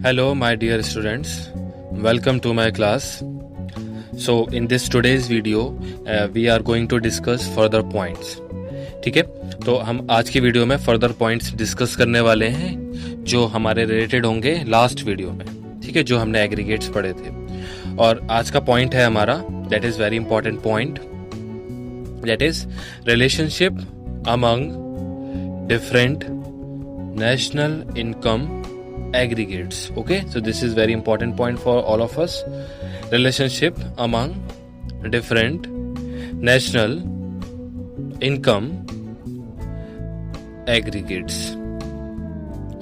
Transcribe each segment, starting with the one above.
Hello, my dear students. Welcome to my class. So, in this today's video, we are going to discuss further points. ठीक है, तो हम आज की video में फर्दर पॉइंट्स डिस्कस करने वाले हैं जो हमारे रिलेटेड होंगे लास्ट वीडियो में. ठीक है, जो हमने एग्रीगेट्स पढ़े थे. और आज का पॉइंट है हमारा, that is very important point, that is relationship among different national income aggregates. Okay, so this is very important point for all of us. Relationship among different national income aggregates.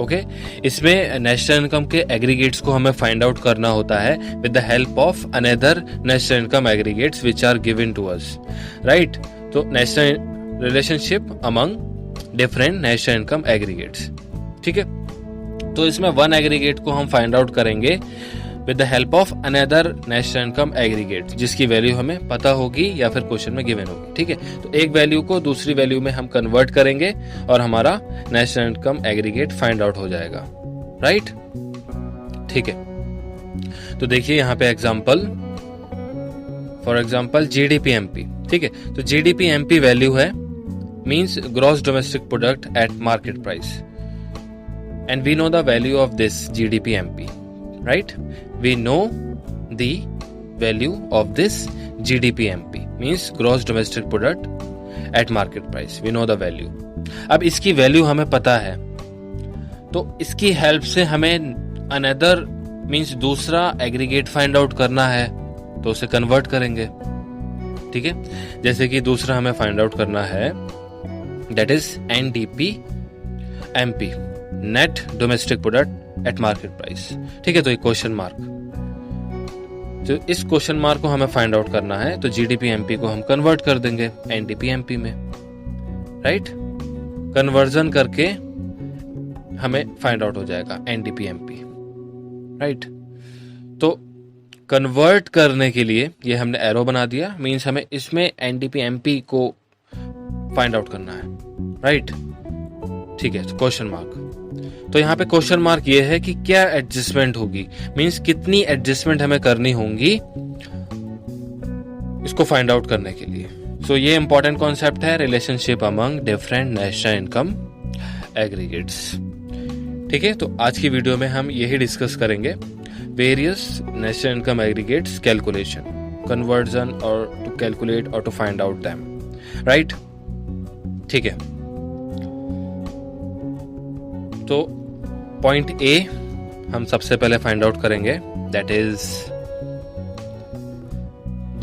Okay, इसमें national income के aggregates को हमें find out करना होता है with the help of another national income aggregates which are given to us, right. तो national relationship among different national income aggregates. ठीक है, तो इसमें वन एग्रीगेट को हम फाइंड आउट करेंगे with the help of another national income aggregate जिसकी value हमें पता होगी या फिर क्वेश्चन में गिवन होगी. ठीक है, तो एक वैल्यू को दूसरी वैल्यू में हम कन्वर्ट करेंगे और हमारा national income aggregate find out हो जाएगा, राइट. ठीक है, तो देखिए यहाँ पे एग्जांपल, फॉर एग्जांपल जीडीपी-एमपी. ठीक है, तो जीडीपी-एमपी वैल्यू है means gross domestic product at market price, and we know the value of this GDP-MP, right? We know the value of this GDP-MP means gross domestic product at market price. We know the value. अब इसकी value हमें पता है, तो इसकी help से हमें another means दूसरा एग्रीगेट फाइंड आउट करना है, तो उसे कन्वर्ट करेंगे. ठीक है, जैसे कि दूसरा हमें फाइंड आउट करना है, that is NDP-MP, net domestic product at market price. ठीक है, तो एक क्वेश्चन मार्क, तो इस क्वेश्चन मार्क को हमें फाइंड आउट करना है, तो GDP-MP को हम कन्वर्ट कर देंगे NDP-MP में, राइट. कन्वर्जन करके हमें फाइंड आउट हो जाएगा NDP-MP, राइट. तो कन्वर्ट करने के लिए ये हमने एरो बना दिया, मीन्स हमें इसमें NDP-MP को फाइंड आउट करना है, राइट. ठीक है, क्वेश्चन मार्क. तो यहाँ पे क्वेश्चन मार्क ये है कि क्या एडजस्टमेंट होगी, मींस कितनी एडजस्टमेंट हमें करनी होंगी इसको फाइंड आउट करने के लिए. सो ये इंपॉर्टेंट कॉन्सेप्ट है, relationship among different national income aggregates. ठीक है, तो आज की वीडियो में हम यही डिस्कस करेंगे, various national income aggregates calculation, conversion और टू कैलकुलेट और to find out them, right. ठीक है, तो पॉइंट ए हम सबसे पहले फाइंड आउट करेंगे, that is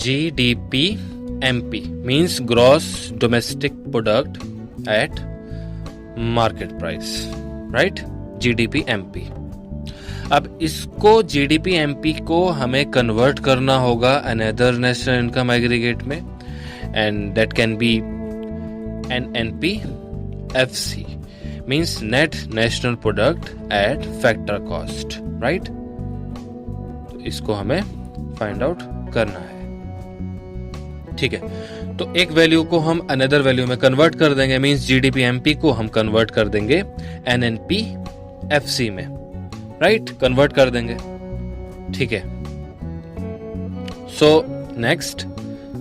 GDP-MP means gross domestic product at market price, right. GDP-MP. अब इसको GDP-MP को हमें कन्वर्ट करना होगा अनदर नेशनल इनकम एग्रीगेट में, and that can be NNP-FC means net national product at factor cost, right? तो इसको हमें फाइंड आउट करना है. ठीक है, तो एक वैल्यू को हम अनदर वैल्यू में कन्वर्ट कर देंगे, मींस GDP-MP को हम कन्वर्ट कर देंगे NNP-FC में, राइट. कन्वर्ट कर देंगे. ठीक है, सो नेक्स्ट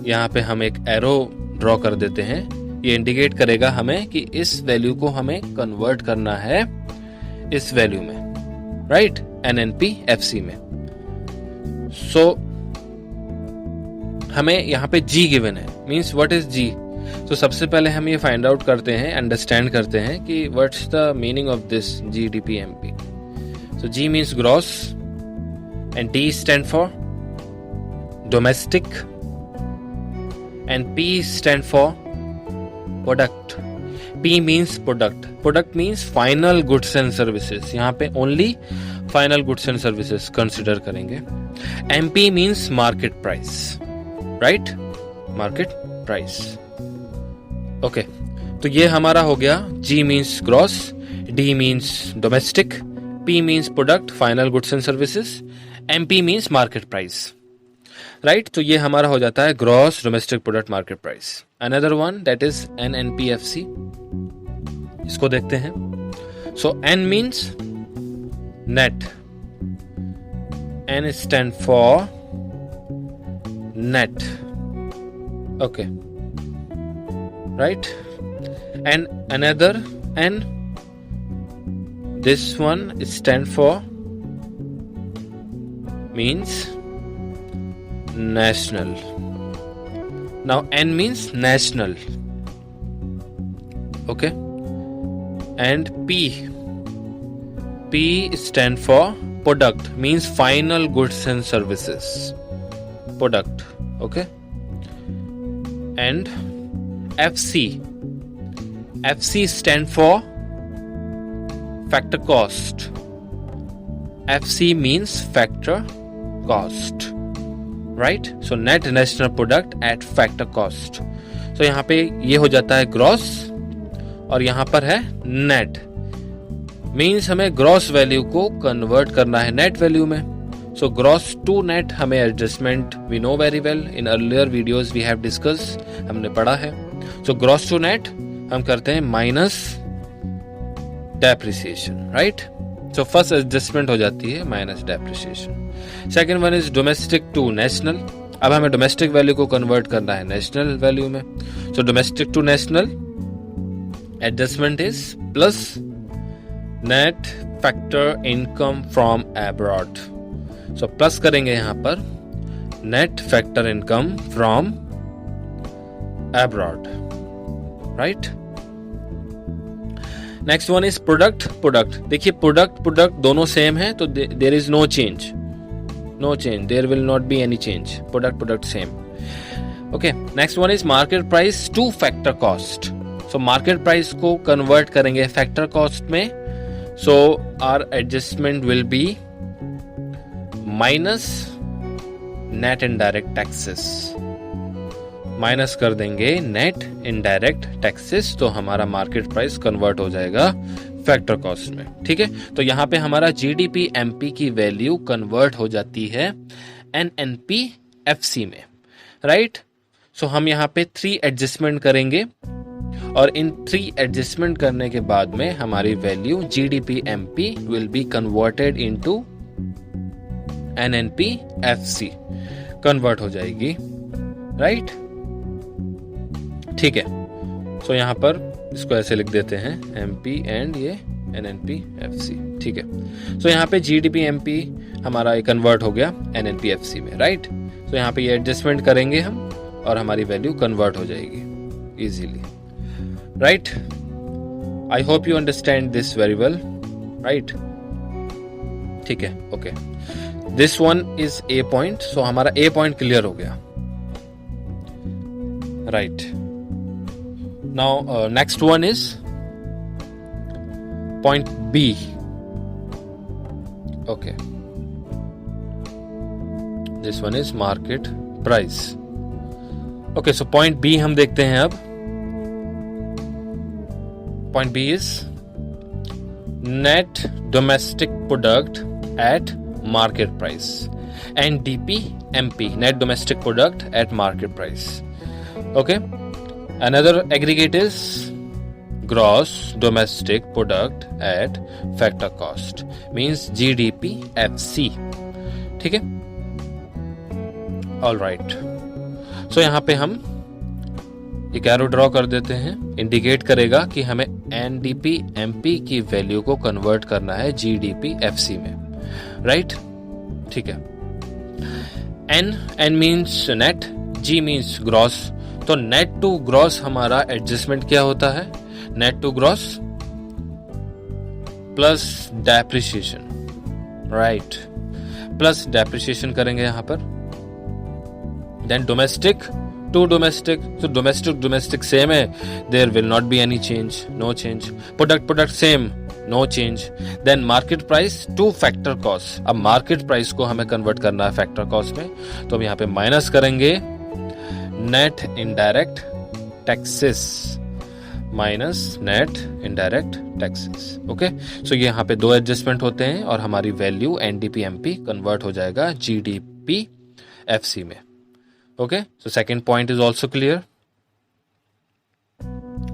यहाँ पे हम एक एरो ड्रॉ कर देते हैं, ये इंडिकेट करेगा हमें कि इस वैल्यू को हमें कन्वर्ट करना है इस वैल्यू में, राइट, NNP-FC में. सो हमें यहाँ पे G गिवन है, मींस व्हाट इज G. तो सबसे पहले हम ये फाइंड आउट करते हैं, अंडरस्टैंड करते हैं कि what's the meaning of this GDP-MP. So G means gross and D stand for domestic and P stand for product. P means product. Product means final goods and services. यहाँ पे only final goods and services consider करेंगे. MP means market price, right? Market price. Okay. तो ये हमारा हो गया. G means gross, D means domestic, P means product, final goods and services, MP means market price. Right, तो ये हमारा हो जाता है gross domestic product market price. Another one that is NNP-FC. इसको देखते हैं. सो N means net, N stand for net. Okay, right? And another N, this one stand for means national. Now N means national. Okay, and P stand for product, means final goods and services. Product. Okay, and FC stand for factor cost. FC means factor cost, right? So net national product at factor cost. So यहाँ पे ये हो जाता है gross और यहाँ पर है नेट. मीन्स हमें ग्रॉस वैल्यू को कन्वर्ट करना है नेट वैल्यू में. सो ग्रॉस टू नेट हमें adjustment we know very well, in earlier videos we have discuss, हमने पढ़ा है. सो ग्रॉस टू नेट हम करते हैं minus depreciation, right? So first adjustment हो जाती है minus depreciation. Second one is domestic to national. अब हमें डोमेस्टिक वैल्यू को कन्वर्ट करना है नेशनल वैल्यू में. So domestic to national adjustment is plus net factor income from abroad. So plus करेंगे यहां पर net factor income from abroad, right? Next one is product. देखिए प्रोडक्ट दोनों सेम है तो there is no change, there will not be any change. Product same. Okay, next one is market price to factor cost. So market price को convert करेंगे factor cost में. So our adjustment will be minus net indirect taxes. Minus कर देंगे net indirect taxes, तो हमारा market price convert हो जाएगा factor cost में. ठीक है, तो यहां पे हमारा जीडीपी एमपी की वैल्यू कन्वर्ट हो जाती है एनएनपी एफसी में, राइट? सो हम यहाँ पे 3 एडजस्टमेंट करेंगे और इन 3 एडजस्टमेंट करने के बाद में हमारी value GDP MP will be converted into NNP FC, convert हो जाएगी, राइट? ठीक है, सो यहां पर इसको ऐसे लिख देते हैं एमपी एंड ये एनएनपी एफसी. ठीक है, सो यहाँ पे जीडीपी एमपी हमारा कन्वर्ट हो गया एनएनपी एफसी में, राइट? सो यहाँ पे ये एडजस्टमेंट करेंगे हम और हमारी वैल्यू कन्वर्ट हो जाएगी easily, right? I hope you understand this very well, right? ठीक है, okay. This one is A point. So हमारा ए पॉइंट क्लियर हो गया, right? Now next one is point B. Okay, this one is market price. Okay, so point B हम देखते हैं अब. Point B is net domestic product at market price. NDP MP, net domestic product at market price. Okay. Another aggregate is gross domestic product at factor cost, means GDP FC. ठीक है, all right. So यहाँ पे हम एक arrow draw कर देते हैं, indicate करेगा कि हमें NDP MP की वैल्यू को कन्वर्ट करना है GDP FC में, राइट? ठीक है. N means net, G means gross. तो नेट टू ग्रॉस हमारा एडजस्टमेंट क्या होता है? Net to gross plus depreciation, right? Plus depreciation करेंगे यहां पर. Then domestic to domestic. तो डोमेस्टिक सेम है, there will not be any change, no change. Product same, no change. Then market price to factor cost. अब market price को हमें convert करना है फैक्टर कॉस्ट में, तो हम यहाँ पे माइनस करेंगे net indirect taxes, minus net indirect taxes. Okay, so ये यहाँ पे 2 एडजस्टमेंट होते हैं और हमारी वैल्यू एनडीपी एमपी कन्वर्ट हो जाएगा जीडीपी एफसी में. Okay, so second point is also clear,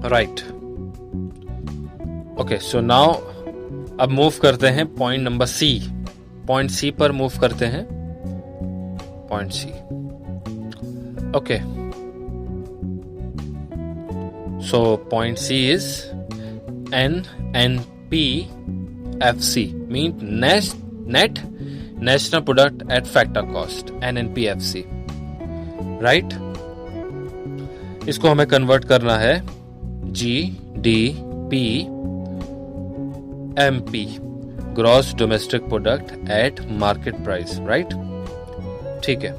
right? Okay, so now अब मूव करते हैं point number C. Point C पर मूव करते हैं, point C. Okay, so point C is NNPFC, mean net national product at factor cost, NNPFC, right. इसको हमें convert करना है GDP gross domestic product at market price, right. ठीक है,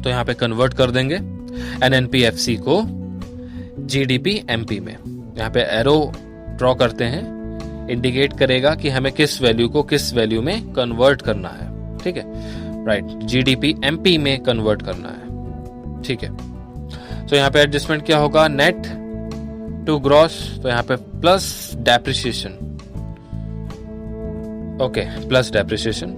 तो यहां पे कन्वर्ट कर देंगे NNPFC को GDP में। यहां पे एरो ड्रॉ करते हैं, इंडिकेट करेगा कि हमें किस वैल्यू को किस वैल्यू में कन्वर्ट करना है, ठीक है, राइट। GDP में कन्वर्ट करना है, ठीक है। तो यहाँ पे एडजस्टमेंट क्या होगा, नेट टू ग्रॉस, तो यहाँ पे plus depreciation, okay, plus depreciation.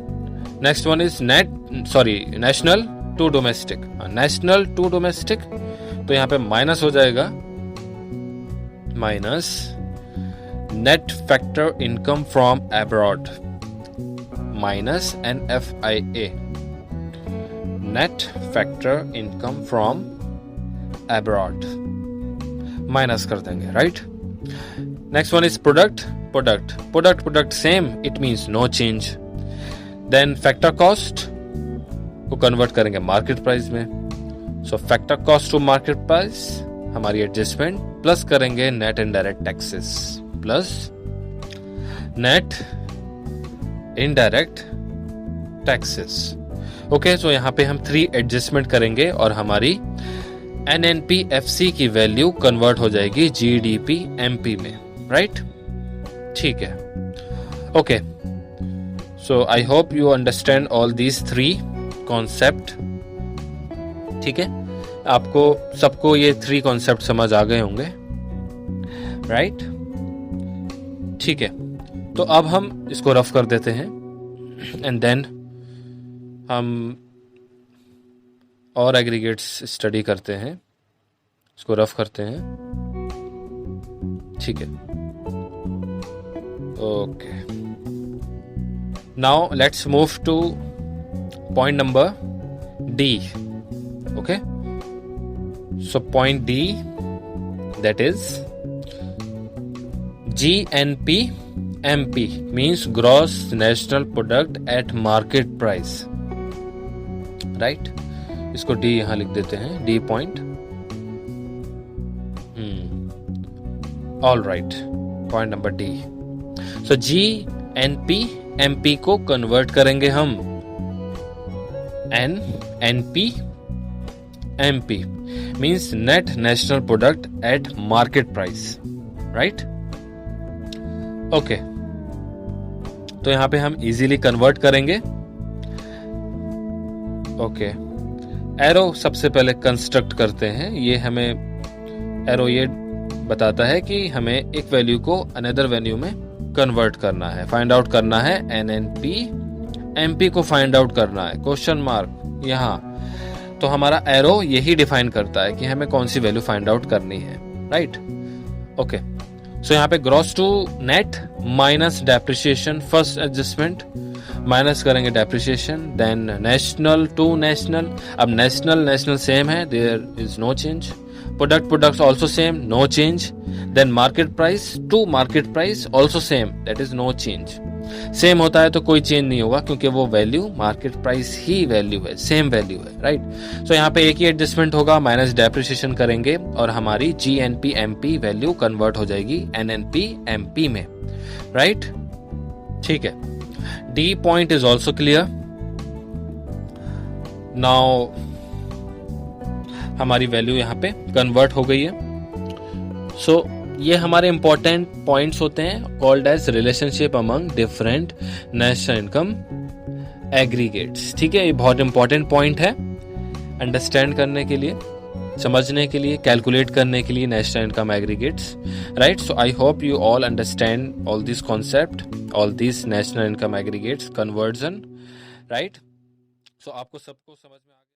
Next one is national to domestic, national to domestic, तो यहाँ पे माइनस हो जाएगा, minus net factor income from abroad, minus NFIA, net factor income from abroad, minus कर देंगे, right. Next one is product same, it means no change. Then factor cost को convert करेंगे market price में, so factor cost to market price, हमारी adjustment plus करेंगे net indirect taxes, plus net indirect taxes. Okay, so यहां पे हम 3 adjustment करेंगे और हमारी NNPFC की वैल्यू कन्वर्ट हो जाएगी GDP में, राइट। ठीक है, okay, so I hope you understand all these 3 concept, ठीक है। आपको सबको ये 3 कॉन्सेप्ट समझ आ गए होंगे, राइट। ठीक है, तो अब हम इसको रफ कर देते हैं एंड देन हम और एग्रीगेट्स स्टडी करते हैं, इसको रफ करते हैं, ठीक है। Okay, now let's move two point number D, okay. So point D, that is GNPMP, means gross national product at market price, right। इसको D यहां लिख देते हैं, D point, all right, point number D। सो GNPMP को convert करेंगे हम NNPMP, means net national product at market price, right. Okay, तो यहां पे हम इजीली कन्वर्ट करेंगे। ओके, एरो सबसे पहले कंस्ट्रक्ट करते हैं, ये हमें एरो ये बताता है कि हमें एक वैल्यू को अनदर वैल्यू में कन्वर्ट करना है, फाइंड आउट करना है, NNPMP को फाइंड आउट करना है, क्वेश्चन मार्क यहां। तो हमारा एरो यही डिफाइन करता है कि हमें कौन सी वैल्यू फाइंड आउट करनी है, राइट। ओके, सो यहाँ पे gross to net minus depreciation, first adjustment, minus करेंगे depreciation, then national to national, अब नेशनल सेम है, there is no change, product also same, no change, then market price to market price also same, that is no change. Same होता है तो कोई change नहीं होगा क्योंकि वो वैल्यू मार्केट प्राइस ही वैल्यू है, सेम वैल्यू है, राइट। सो यहाँ पे एक ही एडजस्टमेंट होगा, माइनस डेप्रिसिएशन करेंगे और हमारी GNPMP वैल्यू कन्वर्ट हो जाएगी NNPMP में, राइट। ठीक है, D point is also clear. Now हमारी वैल्यू यहाँ पे कन्वर्ट हो गई है। सो ये हमारे इंपॉर्टेंट पॉइंट्स होते हैं, called as relationship among different national income aggregates, ठीक है। ये बहुत इंपॉर्टेंट पॉइंट है अंडरस्टैंड करने के लिए, समझने के लिए, कैलकुलेट करने के लिए national income aggregates, right. So I hope you all understand all this concept, all this national income aggregates conversion, right. So आपको सबको समझ में